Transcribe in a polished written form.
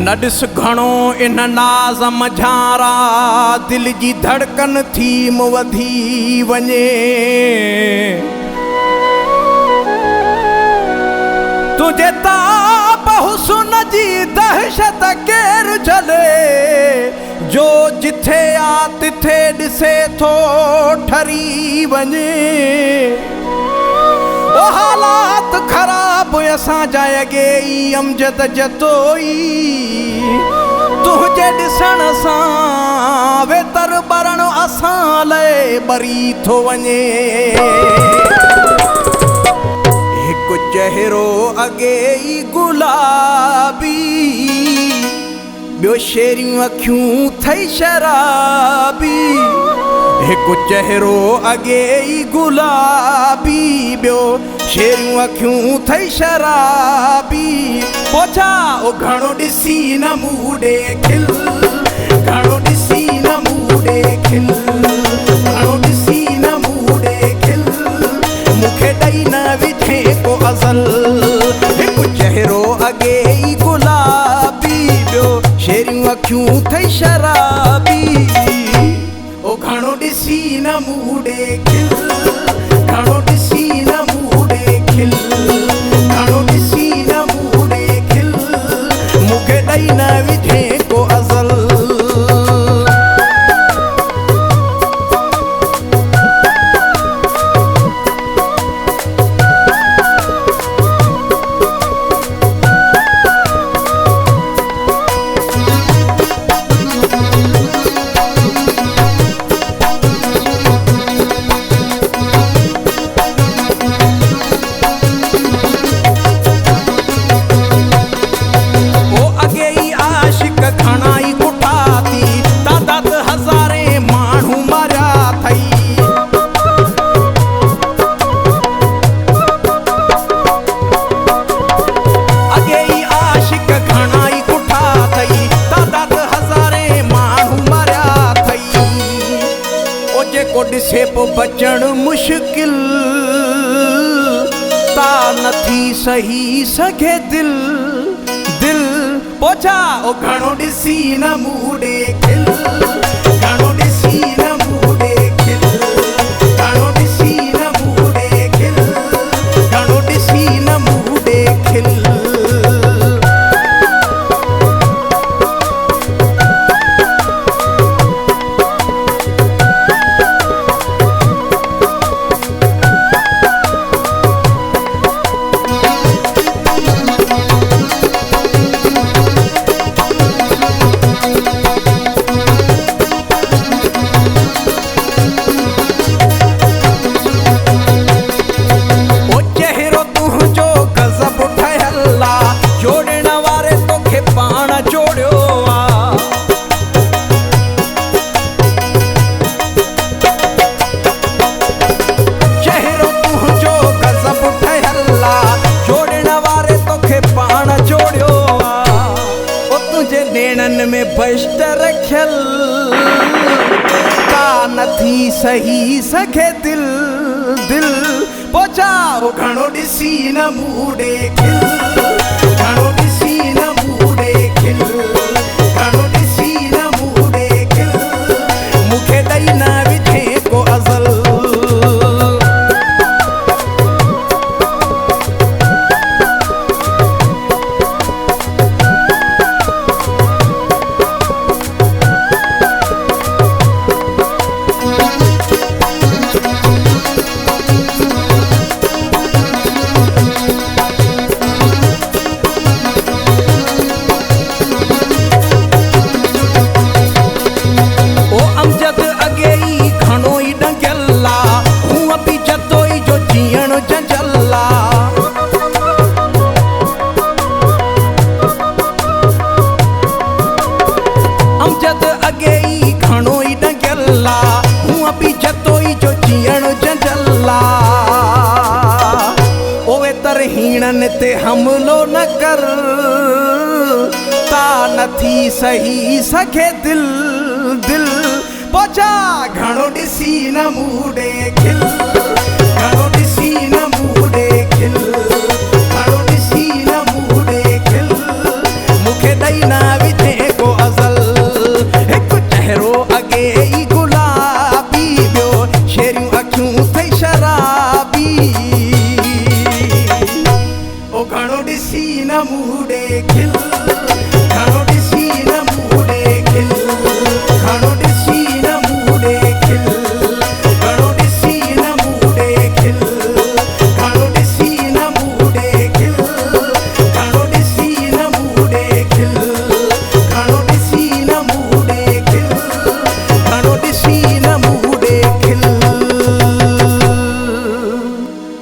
न ॾिस घणो इन नाज़म झारा दिल जी धड़कन थी वधी वञे। तुझे ताप हुस्न जी दहशत केरु झले, जो जिथे आ तिथे ॾिसे थो ठरी वञे। ओ हालात ख़राब असांजा अॻे ई अमजद जतोई, तुंहिंजे ॾिसण सां वेतर बरण असां लाइ ॿरी थो वञे। हिकु चहिरो अॻे ई गुलाबी, ॿियो शेरियूं अखियूं थई शराबी। हिकु चहिरो अॻे ई गुलाबी, ॿियो शेरियूं अखियूं थई शराबी। पोछा ओ घणो ॾिसी न मूं ॾे खिल, घणो ॾिसी न मूं ॾे खिल, घणो ॾिसी न मूं ॾे खिल, मूंखे ॾेई न विझे को अज़ल। हिकु चहिरो अॻे ई गुलाबी, ॿियो शेरियूं अखियूं थई शराबी। ओ घणो ॾिसी न मूं ॾे खिल, घणो ॾिसी न मूं ॾे खिल, घणो ॾिसी न मूं ॾे खिल, मूंखे ॾेई न विझे को अज़ल। ॾिसे पोइ बचण मुश्किल, ता नथी सही सघे दिल दिल। पोछा ओ घणो ॾिसी न मूं ॾे खिल, घणो ॾिसी न मूं ॾे खिल, घणो ॾिसी न मूं ॾे खिल, घणो ॾिसी न मूं ॾे खिल। में बस्ट रखियल, ता नथी सही सघे दिल दिल। पोछा ओ घणो ॾिसी न मूं ॾे खिल, घणो ॾिसी न मूं ॾे खिल, घणो ॾिसी न मूं ॾे खिल, मूंखे ॾेई न विझे को अज़ल। हीणन ते हमलो न कर, ता नथी सही सघे दिल दिल। पोछा घणो ॾिसी न मूं ॾे खिल, घणो ॾिसी न मूं ॾे खिल, घणो ॾिसी न मूं ॾे खिल, मूंखे ॾेई न ॾिसी न मूड़े खिल